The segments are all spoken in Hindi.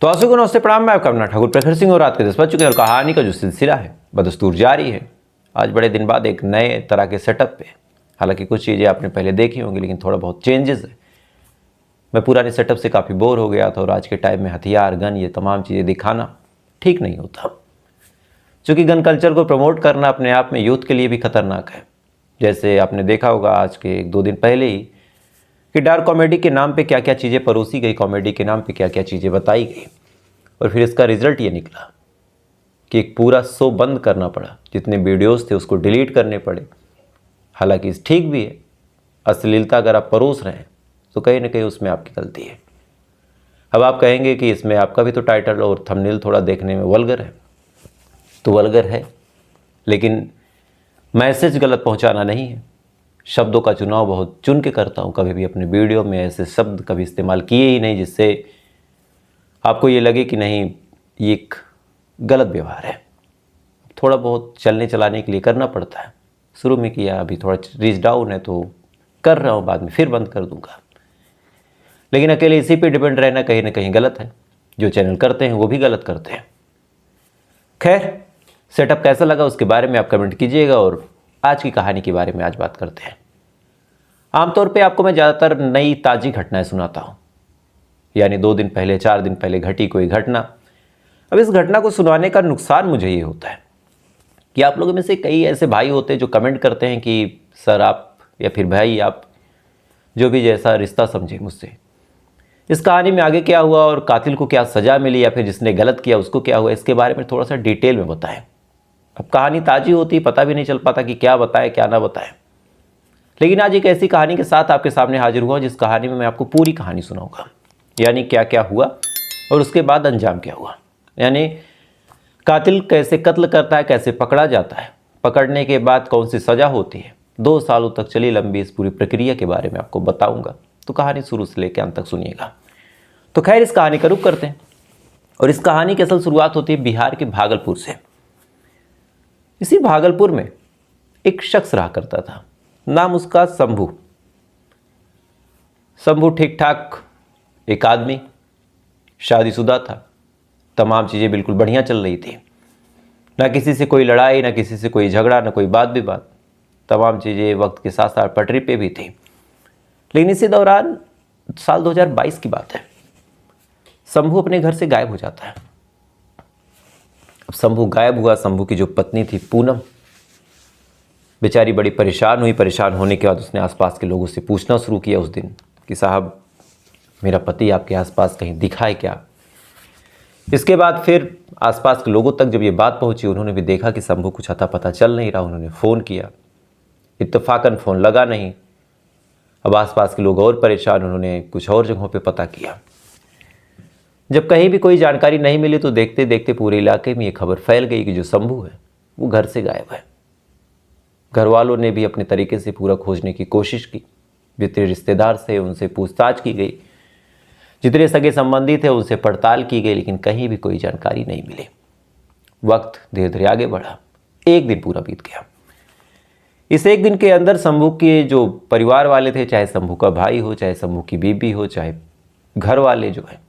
तो आंसू को नमस्ते प्रणाम। मैं आपका अपना ठाकुर प्रखर सिंह और रात के 10 बज चुके हैं और कहानी का जो सिलसिला है बदस्तूर जारी है। आज बड़े दिन बाद एक नए तरह के सेटअप पे, हालांकि कुछ चीज़ें आपने पहले देखी होंगी लेकिन थोड़ा बहुत चेंजेस है। मैं पुराने सेटअप से काफ़ी बोर हो गया था और आज के टाइम में हथियार गन ये तमाम चीज़ें दिखाना ठीक नहीं होता, क्योंकि गन कल्चर को प्रमोट करना अपने आप में यूथ के लिए भी खतरनाक है। जैसे आपने देखा होगा आज के 1-2 दिन पहले ही कि डार्क कॉमेडी के नाम पे क्या क्या चीज़ें परोसी गई, कॉमेडी के नाम पे क्या क्या चीज़ें बताई गई, और फिर इसका रिजल्ट ये निकला कि एक पूरा शो बंद करना पड़ा। जितने वीडियोस थे उसको डिलीट करने पड़े। हालांकि ठीक भी है, अश्लीलता अगर आप परोस रहे हैं तो कहीं ना कहीं उसमें आपकी गलती है। अब आप कहेंगे कि इसमें आपका भी तो टाइटल और थंबनेल थोड़ा देखने में वल्गर है, तो वल्गर है, लेकिन मैसेज गलत पहुंचाना नहीं है। शब्दों का चुनाव बहुत चुन के करता हूं। कभी भी अपने वीडियो में ऐसे शब्द कभी इस्तेमाल किए ही नहीं जिससे आपको ये लगे कि नहीं ये एक गलत व्यवहार है। थोड़ा बहुत चलने चलाने के लिए करना पड़ता है। शुरू में किया, अभी थोड़ा रीच डाउन है तो कर रहा हूँ, बाद में फिर बंद कर दूंगा। लेकिन अकेले इसी पे डिपेंड रहना कहीं ना कहीं गलत है। जो चैनल करते हैं वो भी गलत करते हैं। खैर, सेटअप कैसा लगा उसके बारे में आप कमेंट कीजिएगा और आज की कहानी के बारे में आज बात करते हैं। आमतौर पे आपको मैं ज़्यादातर नई ताज़ी घटनाएं सुनाता हूँ, यानी 2 दिन पहले 4 दिन पहले घटी कोई घटना। अब इस घटना को सुनाने का नुकसान मुझे ये होता है कि आप लोगों में से कई ऐसे भाई होते हैं जो कमेंट करते हैं कि सर आप या फिर भाई आप जो भी जैसा रिश्ता समझे मुझसे, इस कहानी में आगे क्या हुआ और कातिल को क्या सज़ा मिली या फिर जिसने गलत किया उसको क्या हुआ, इसके बारे में थोड़ा सा डिटेल में बताएं। अब कहानी ताज़ी होती, पता भी नहीं चल पाता कि क्या बताएं क्या ना बताएं। लेकिन आज एक ऐसी कहानी के साथ आपके सामने हाजिर हुआ जिस कहानी में मैं आपको पूरी कहानी सुनाऊंगा, यानी क्या क्या हुआ और उसके बाद अंजाम क्या हुआ, यानी कातिल कैसे कत्ल करता है, कैसे पकड़ा जाता है, पकड़ने के बाद कौन सी सज़ा होती है। 2 सालों तक चली लंबी इस पूरी प्रक्रिया के बारे में आपको बताऊंगा, तो कहानी शुरू से लेकर अंत तक सुनिएगा। तो खैर, इस कहानी का रुख करते हैं और इस कहानी की असल शुरुआत होती है बिहार के भागलपुर से। इसी भागलपुर में एक शख्स रहा करता था, नाम उसका शंभू। शंभू ठीक ठाक एक आदमी, शादीशुदा था, तमाम चीज़ें बिल्कुल बढ़िया चल रही थी। ना किसी से कोई लड़ाई, ना किसी से कोई झगड़ा, ना कोई बात विवाद, तमाम चीज़ें वक्त के साथ साथ पटरी पे भी थी। लेकिन इसी दौरान साल 2022 की बात है, शंभू अपने घर से गायब हो जाता है। अब शंभू गायब हुआ, शंभू की जो पत्नी थी पूनम, बेचारी बड़ी परेशान हुई। परेशान होने के बाद उसने आसपास के लोगों से पूछना शुरू किया उस दिन कि साहब मेरा पति आपके आसपास कहीं दिखा है क्या। इसके बाद फिर आसपास के लोगों तक जब ये बात पहुंची, उन्होंने भी देखा कि शंभू कुछ अता पता चल नहीं रहा। उन्होंने फ़ोन किया, इत्तेफाकन फ़ोन लगा नहीं। अब आसपास के लोग और परेशान, उन्होंने कुछ और जगहों पे पता किया। जब कहीं भी कोई जानकारी नहीं मिली तो देखते देखते पूरे इलाके में ये खबर फैल गई कि जो शंभू है वो घर से गायब है। घर वालों ने भी अपने तरीके से पूरा खोजने की कोशिश की। जितने रिश्तेदार थे उनसे पूछताछ की गई, जितने सगे संबंधी थे उनसे पड़ताल की गई, लेकिन कहीं भी कोई जानकारी नहीं मिली। वक्त धीरे धीरे आगे बढ़ा। एक दिन पूरा बीत गया। इस एक दिन के अंदर शंभू के जो परिवार वाले थे, चाहे शंभू का भाई हो, चाहे शंभू की बीबी हो, चाहे घर वाले जो है,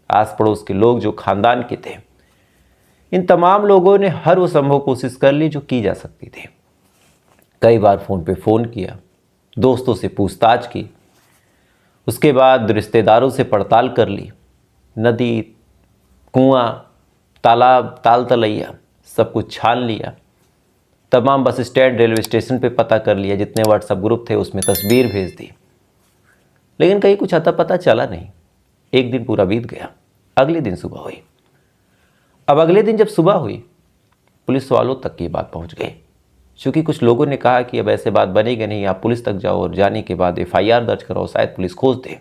आस पड़ोस के लोग जो खानदान के थे, इन तमाम लोगों ने हर वो संभव कोशिश कर ली जो की जा सकती थी। कई बार फ़ोन पे फ़ोन किया, दोस्तों से पूछताछ की, उसके बाद रिश्तेदारों से पड़ताल कर ली। नदी, कुआं, तालाब, ताल तलैया सब कुछ छान लिया। तमाम बस स्टैंड, रेलवे स्टेशन पे पता कर लिया। जितने व्हाट्सएप ग्रुप थे उसमें तस्वीर भेज दी, लेकिन कहीं कुछ अता पता चला नहीं। एक दिन पूरा बीत गया। अगले दिन सुबह हुई। अब अगले दिन जब सुबह हुई, पुलिस वालों तक ये बात पहुंच गई। चूँकि कुछ लोगों ने कहा कि अब ऐसे बात बनेगी नहीं, आप पुलिस तक जाओ और जाने के बाद FIR दर्ज कराओ, शायद पुलिस खोज दे।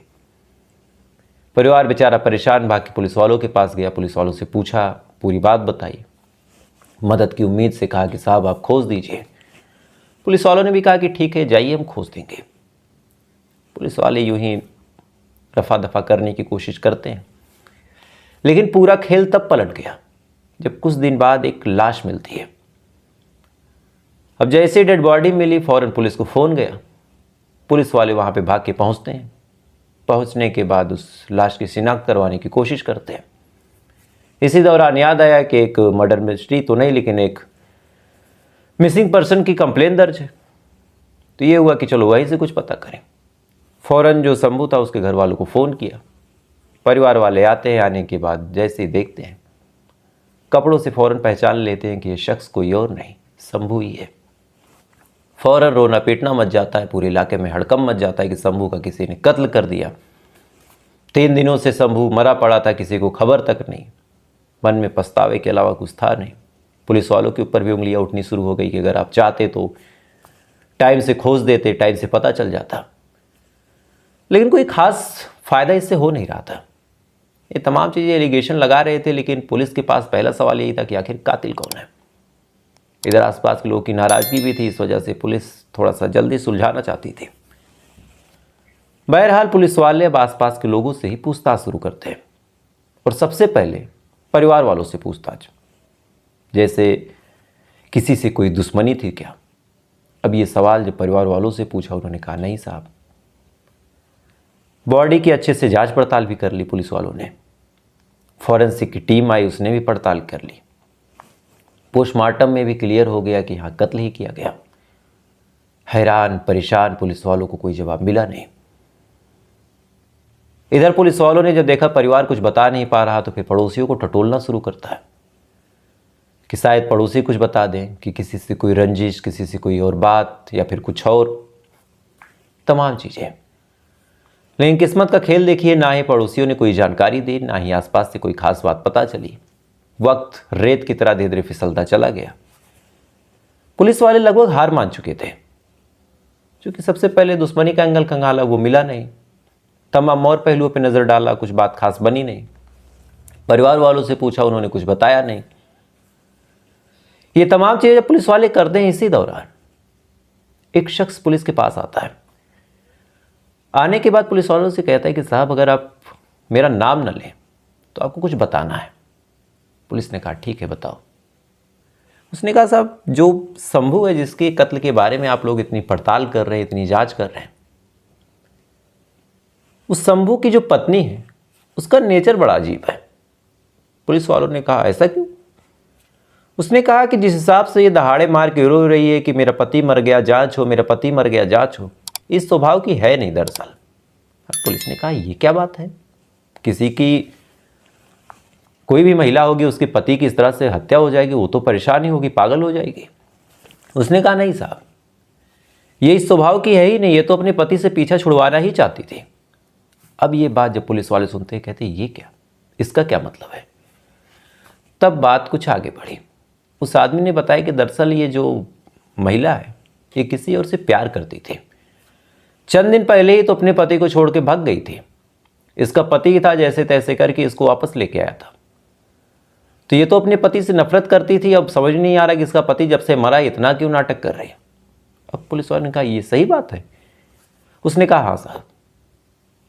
परिवार बेचारा परेशान, भाग के पुलिस वालों के पास गया। पुलिस वालों से पूछा, पूरी बात बताई, मदद की उम्मीद से कहा कि साहब आप खोज दीजिए। पुलिस वालों ने भी कहा कि ठीक है जाइए, हम खोज देंगे। पुलिस वाले यूं ही रफा दफा करने की कोशिश करते हैं, लेकिन पूरा खेल तब पलट गया जब कुछ दिन बाद एक लाश मिलती है। अब जैसे डेड बॉडी मिली, फौरन पुलिस को फ़ोन गया। पुलिस वाले वहाँ पे भाग के पहुँचते हैं। पहुँचने के बाद उस लाश की शिनाख्त करवाने की कोशिश करते हैं। इसी दौरान याद आया कि एक मर्डर मिस्ट्री तो नहीं लेकिन एक मिसिंग पर्सन की कंप्लेन दर्ज है। तो ये हुआ कि चलो वहीं से कुछ पता करें। फ़ौरन जो शंभू था उसके घर वालों को फ़ोन किया। परिवार वाले आते हैं, आने के बाद जैसे ही देखते हैं कपड़ों से फ़ौरन पहचान लेते हैं कि ये शख्स कोई और नहीं शंभू ही है। फ़ौरन रोना पीटना मच जाता है, पूरे इलाके में हड़कंप मच जाता है कि शंभू का किसी ने कत्ल कर दिया। 3 दिनों से शंभू मरा पड़ा था, किसी को खबर तक नहीं। मन में पछतावे के अलावा कुछ था नहीं। पुलिस वालों के ऊपर भी उंगलियां उठनी शुरू हो गई कि अगर आप चाहते तो टाइम से खोज देते, टाइम से पता चल जाता। लेकिन कोई खास फ़ायदा इससे हो नहीं रहा था। ये तमाम चीज़ें एलिगेशन लगा रहे थे, लेकिन पुलिस के पास पहला सवाल यही था कि आखिर कातिल कौन है। इधर आसपास के लोगों की नाराज़गी भी थी, इस वजह से पुलिस थोड़ा सा जल्दी सुलझाना चाहती थी। बहरहाल पुलिस वाले अब आसपास के लोगों से ही पूछताछ शुरू करते हैं और सबसे पहले परिवार वालों से पूछताछ, जैसे किसी से कोई दुश्मनी थी क्या। अब ये सवाल जब परिवार वालों से पूछा, उन्होंने कहा नहीं साहब। बॉडी की अच्छे से जांच पड़ताल भी कर ली पुलिस वालों ने, फॉरेंसिक की टीम आई, उसने भी पड़ताल कर ली। पोस्टमार्टम में भी क्लियर हो गया कि हाँ कत्ल ही किया गया। हैरान परेशान पुलिस वालों को कोई जवाब मिला नहीं। इधर पुलिस वालों ने जब देखा परिवार कुछ बता नहीं पा रहा, तो फिर पड़ोसियों को टटोलना शुरू करता है कि शायद पड़ोसी कुछ बता दें कि किसी से कोई रंजिश, किसी से कोई और बात, या फिर कुछ और तमाम चीज़ें। लेकिन किस्मत का खेल देखिए, ना ही पड़ोसियों ने कोई जानकारी दी, ना ही आसपास से कोई खास बात पता चली। वक्त रेत की तरह धीरे धीरे फिसलता चला गया। पुलिस वाले लगभग हार मान चुके थे, क्योंकि सबसे पहले दुश्मनी का एंगल खंगाला, वो मिला नहीं। तमाम और पहलुओं पर नज़र डाला, कुछ बात खास बनी नहीं। परिवार वालों से पूछा, उन्होंने कुछ बताया नहीं। ये तमाम चीज़ें पुलिस वाले करते हैं, इसी दौरान एक शख्स पुलिस के पास आता है। आने के बाद पुलिस वालों से कहता है कि साहब अगर आप मेरा नाम न लें तो आपको कुछ बताना है। पुलिस ने कहा ठीक है बताओ। उसने कहा साहब जो शंभू है, जिसके कत्ल के बारे में आप लोग इतनी पड़ताल कर रहे हैं, इतनी जांच कर रहे हैं, उस शंभू की जो पत्नी है उसका नेचर बड़ा अजीब है। पुलिस वालों ने कहा ऐसा क्यों। उसने कहा कि जिस हिसाब से ये दहाड़े मार के रो रही है कि मेरा पति मर गया जांच हो, मेरा पति मर गया जांच हो, इस स्वभाव की है नहीं दरअसल। अब पुलिस ने कहा ये क्या बात है, किसी की कोई भी महिला होगी उसके पति की इस तरह से हत्या हो जाएगी, वो तो परेशान ही होगी, पागल हो जाएगी। उसने कहा नहीं साहब, ये इस स्वभाव की है ही नहीं, ये तो अपने पति से पीछा छुड़वाना ही चाहती थी। अब ये बात जब पुलिस वाले सुनते हैं, कहते ये क्या, इसका क्या मतलब है। तब बात कुछ आगे बढ़ी। उस आदमी ने बताया कि दरअसल ये जो महिला है ये किसी और से प्यार करती थी। चंद दिन पहले ही तो अपने पति को छोड़ के भाग गई थी। इसका पति ही था जैसे तैसे करके इसको वापस लेके आया था। तो ये तो अपने पति से नफरत करती थी। अब समझ नहीं आ रहा कि इसका पति जब से मरा इतना क्यों नाटक कर रही है। अब पुलिस वाले ने कहा ये सही बात है। उसने कहा हाँ साहब,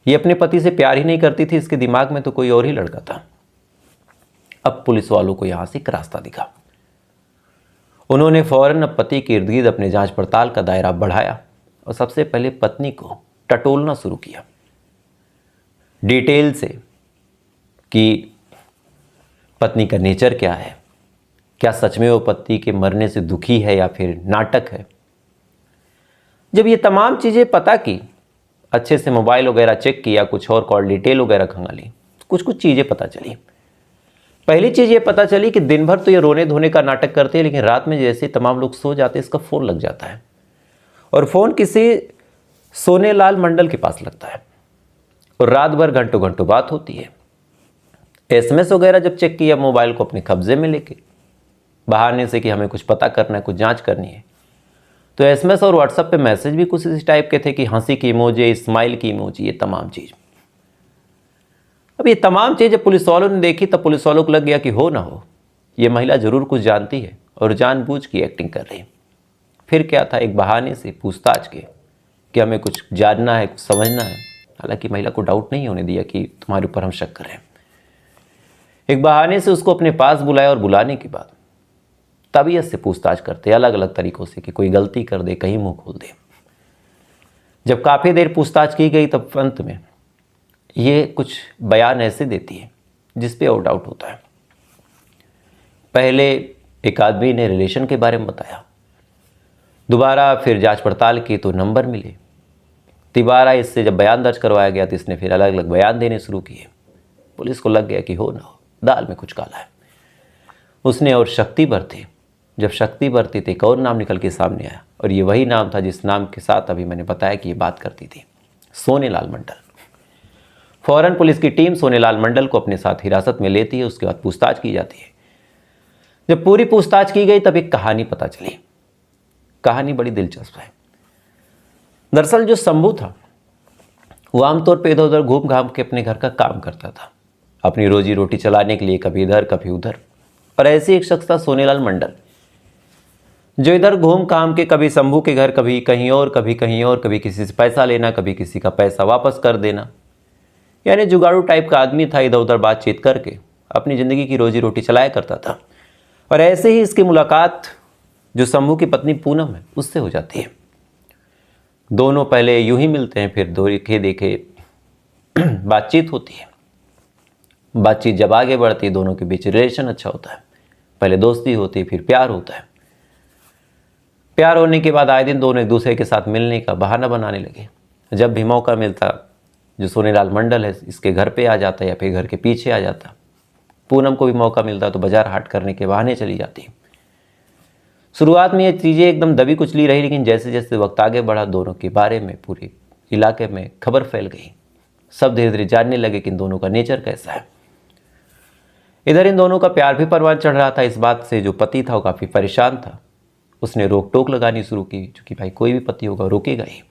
ये अपने पति से प्यार ही नहीं करती थी, इसके दिमाग में तो कोई और ही लड़का था। अब पुलिस वालों को यहां से एक रास्ता दिखा। उन्होंने फौरन अब पति के इर्द गिर्द अपने जांच पड़ताल का दायरा बढ़ाया और सबसे पहले पत्नी को टटोलना शुरू किया डिटेल से कि पत्नी का नेचर क्या है, क्या सच में वो पति के मरने से दुखी है या फिर नाटक है। जब ये तमाम चीज़ें पता की, अच्छे से मोबाइल वगैरह चेक किया, कुछ और कॉल डिटेल वगैरह खंगाली, कुछ चीज़ें पता चली। पहली चीज़ ये पता चली कि दिन भर तो ये रोने धोने का नाटक करते हैं, लेकिन रात में जैसे तमाम लोग सो जाते हैं इसका फ़ोन लग जाता है और फ़ोन किसी सोनेलाल मंडल के पास लगता है और रात भर घंटों घंटों बात होती है। SMS वगैरह जब चेक किया मोबाइल को अपने कब्जे में लेके, बहाने से कि हमें कुछ पता करना है, कुछ जांच करनी है, तो SMS और WhatsApp पे मैसेज भी कुछ इस टाइप के थे कि हंसी की इमोजी, स्माइल की इमोजी, ये तमाम चीज़। अब ये तमाम चीज़ जब पुलिस वालों ने देखी तब पुलिस वालों को लग गया कि हो ना हो ये महिला ज़रूर कुछ जानती है और जानबूझ की एक्टिंग कर रही है। फिर क्या था, एक बहाने से पूछताछ के कि हमें कुछ जानना है, कुछ समझना है। हालांकि महिला को डाउट नहीं होने दिया कि तुम्हारे ऊपर हम शक कर रहे हैं। एक बहाने से उसको अपने पास बुलाया और बुलाने के बाद तबीयत से पूछताछ करते अलग अलग तरीक़ों से कि कोई गलती कर दे, कहीं मुंह खोल दे। जब काफ़ी देर पूछताछ की गई तब अंत में ये कुछ बयान ऐसे देती है जिस पे और डाउट होता है। पहले एक आदमी ने रिलेशन के बारे में बताया, दोबारा फिर जांच पड़ताल की तो नंबर मिले, तिबारा इससे जब बयान दर्ज करवाया गया तो इसने फिर अलग अलग बयान देने शुरू किए। पुलिस को लग गया कि हो ना हो दाल में कुछ काला है। उसने और शक्ति बरती, जब शक्ति बरती तो एक और नाम निकल के सामने आया, और ये वही नाम था जिस नाम के साथ अभी मैंने बताया कि ये बात करती थी, सोनेलाल मंडल। फौरन पुलिस की टीम सोनेलाल मंडल को अपने साथ हिरासत में लेती है। उसके बाद पूछताछ की जाती है। जब पूरी पूछताछ की गई तब एक कहानी पता चली। कहानी बड़ी दिलचस्प है। दरअसल जो शंभू था वो आमतौर पर इधर उधर घूम घाम के अपने घर का काम करता था, अपनी रोजी रोटी चलाने के लिए, कभी इधर कभी उधर। और ऐसे एक शख्स था सोनेलाल मंडल, जो इधर घूम काम के कभी शंभू के घर, कभी कहीं और, कभी कहीं और, कभी किसी से पैसा लेना, कभी किसी का पैसा वापस कर देना, यानी जुगाड़ू टाइप का आदमी था। इधर उधर बातचीत करके अपनी ज़िंदगी की रोजी रोटी चलाया करता था। और ऐसे ही इसकी मुलाकात जो शंभू की पत्नी पूनम है उससे हो जाती है। दोनों पहले यूं ही मिलते हैं, फिर देखे देखे बातचीत होती है। बातचीत जब आगे बढ़ती है, दोनों के बीच रिलेशन अच्छा होता है। पहले दोस्ती होती है, फिर प्यार होता है। प्यार होने के बाद आए दिन दोनों एक दूसरे के साथ मिलने का बहाना बनाने लगे। जब भी मौका मिलता, जो सोनेलाल मंडल है इसके घर पे आ जाता या फिर घर के पीछे आ जाता। पूनम को भी मौका मिलता तो बाजार हाट करने के बहाने चली जाती। शुरुआत में ये चीज़ें एकदम दबी कुचली रही, लेकिन जैसे जैसे वक्त आगे बढ़ा दोनों के बारे में पूरे इलाके में खबर फैल गई। सब धीरे धीरे जानने लगे कि इन दोनों का नेचर कैसा है। इधर इन दोनों का प्यार भी परवान चढ़ रहा था। इस बात से जो पति था वो काफ़ी परेशान था। उसने रोक टोक लगानी शुरू की, क्योंकि भाई कोई भी पति होगा रोकेगा ही।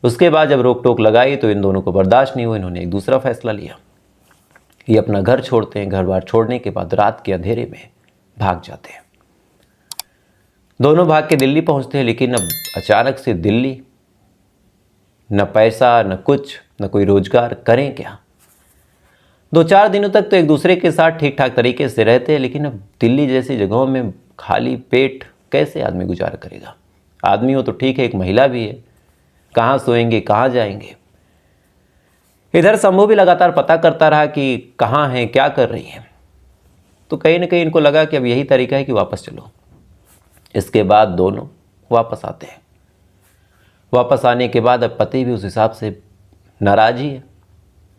उसके बाद जब रोक टोक लगाई तो इन दोनों को बर्दाश्त नहीं हुआ। इन्होंने एक दूसरा फैसला लिया। ये अपना घर छोड़ते हैं। घर बार छोड़ने के बाद रात के अंधेरे में भाग जाते हैं। दोनों भाग के दिल्ली पहुंचते हैं, लेकिन अब अचानक से दिल्ली, न पैसा न कुछ, न कोई रोजगार, करें क्या। 2-4 दिनों तक तो एक दूसरे के साथ ठीक ठाक तरीके से रहते हैं, लेकिन अब दिल्ली जैसी जगहों में खाली पेट कैसे आदमी गुजारा करेगा। आदमी हो तो ठीक है, एक महिला भी है, कहाँ सोएंगे, कहाँ जाएंगे। इधर शंभू भी लगातार पता करता रहा कि कहाँ हैं, क्या कर रही हैं। तो कहीं ना कहीं इनको लगा कि अब यही तरीका है कि वापस चलो। इसके बाद दोनों वापस आते हैं। वापस आने के बाद अब पति भी उस हिसाब से नाराज ही है,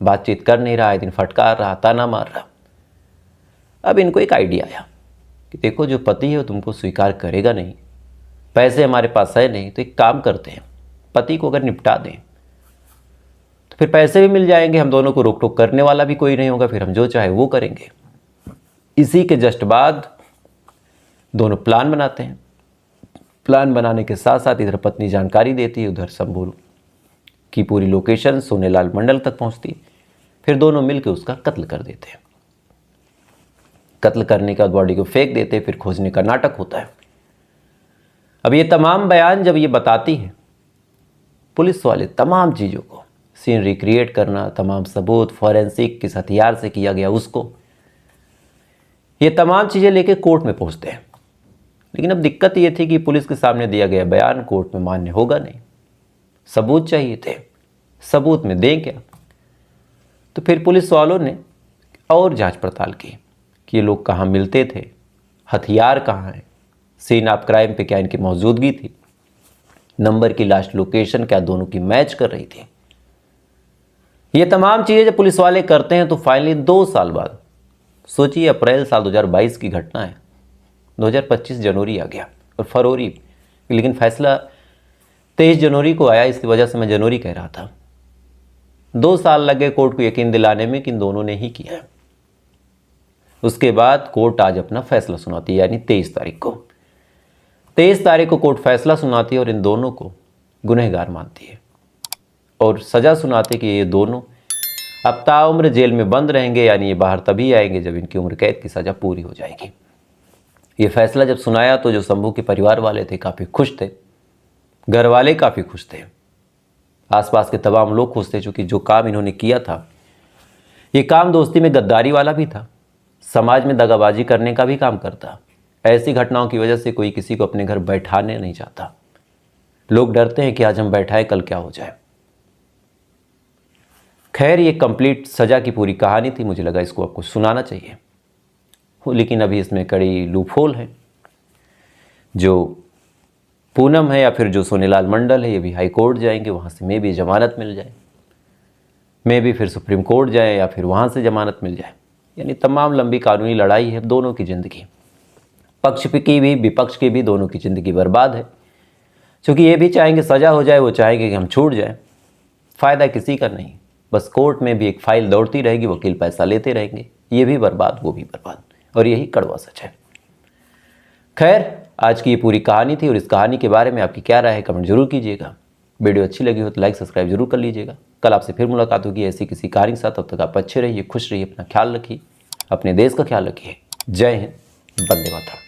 बातचीत कर नहीं रहा है, दिन फटकार रहा, ताना मार रहा। अब इनको एक आइडिया आया कि देखो जो पति है वो तुमको स्वीकार करेगा नहीं, पैसे हमारे पास है नहीं, तो एक काम करते हैं, पति को अगर निपटा दें तो फिर पैसे भी मिल जाएंगे, हम दोनों को रोक टोक करने वाला भी कोई नहीं होगा, फिर हम जो चाहे वो करेंगे। इसी के जस्ट बाद दोनों प्लान बनाते हैं। प्लान बनाने के साथ साथ इधर पत्नी जानकारी देती है, उधर शंभू की पूरी लोकेशन सोनेलाल मंडल तक पहुंचती। फिर दोनों मिलकर उसका कत्ल कर देते हैं। कत्ल करने के बाद बॉडी को फेंक देते हैं। फिर खोजने का नाटक होता है। अब ये तमाम बयान जब ये बताती है, पुलिस वाले तमाम चीज़ों को, सीन रिक्रिएट करना, तमाम सबूत फॉरेंसिक किस हथियार से किया गया उसको, ये तमाम चीज़ें लेके कोर्ट में पहुंचते हैं। लेकिन अब दिक्कत ये थी कि पुलिस के सामने दिया गया बयान कोर्ट में मान्य होगा नहीं। सबूत चाहिए थे, सबूत में दें क्या। तो फिर पुलिस वालों ने और जांच पड़ताल की कि ये लोग कहाँ मिलते थे, हथियार कहाँ हैं, सीन ऑफ क्राइम पे क्या इनकी मौजूदगी थी, नंबर की लास्ट लोकेशन क्या दोनों की मैच कर रही थी। ये तमाम चीज़ें जब पुलिस वाले करते हैं तो फाइनली 2 साल बाद, सोचिए अप्रैल साल 2022 की घटना है, 2025 जनवरी आ गया और फरवरी, लेकिन फैसला 23 जनवरी को आया। इसकी वजह से मैं जनवरी कह रहा था। 2 साल लगे कोर्ट को यकीन दिलाने में कि इन दोनों ने ही किया है। उसके बाद कोर्ट आज अपना फैसला सुनाती है, यानी 23 तारीख को। 23 तारीख को कोर्ट फैसला सुनाती है और इन दोनों को गुनहगार मानती है और सज़ा सुनाती है कि ये दोनों अब ताउम्र जेल में बंद रहेंगे, यानी ये बाहर तभी आएंगे जब इनकी उम्र कैद की सज़ा पूरी हो जाएगी। ये फैसला जब सुनाया तो जो शंभू के परिवार वाले थे काफ़ी खुश थे, घर वाले काफ़ी खुश थे, आसपास के तमाम लोग खुश थे, क्योंकि जो काम इन्होंने किया था ये काम दोस्ती में गद्दारी वाला भी था, समाज में दगाबाजी करने का भी काम करता। ऐसी घटनाओं की वजह से कोई किसी को अपने घर बैठाने नहीं चाहता। लोग डरते हैं कि आज हम बैठाएं कल क्या हो जाए। खैर ये कंप्लीट सज़ा की पूरी कहानी थी, मुझे लगा इसको आपको सुनाना चाहिए। लेकिन अभी इसमें कड़ी लूपहोल है। जो पूनम है या फिर जो सोनेलाल मंडल है, ये भी हाई कोर्ट जाएंगे, वहाँ से मे भी जमानत मिल जाए, मे भी फिर सुप्रीम कोर्ट जाए या फिर वहाँ से जमानत मिल जाए। यानी तमाम लंबी कानूनी लड़ाई है, दोनों की ज़िंदगी, पक्ष की भी विपक्ष की भी, दोनों की ज़िंदगी बर्बाद है। क्योंकि ये भी चाहेंगे सज़ा हो जाए, वो चाहेंगे कि हम छूट जाएं, फ़ायदा किसी का नहीं, बस कोर्ट में भी एक फाइल दौड़ती रहेगी, वकील पैसा लेते रहेंगे, ये भी बर्बाद वो भी बर्बाद, और यही कड़वा सच है। खैर, आज की ये पूरी कहानी थी, और इस कहानी के बारे में आपकी क्या राय है कमेंट जरूर कीजिएगा। वीडियो अच्छी लगी हो तो लाइक सब्सक्राइब जरूर कर लीजिएगा। कल आपसे फिर मुलाकात होगी ऐसी किसी कहानी के साथ। तब तक आप अच्छे रहिए, खुश रहिए, अपना ख्याल रखिए, अपने देश का ख्याल रखिए। जय हिंद, वंदे मातरम।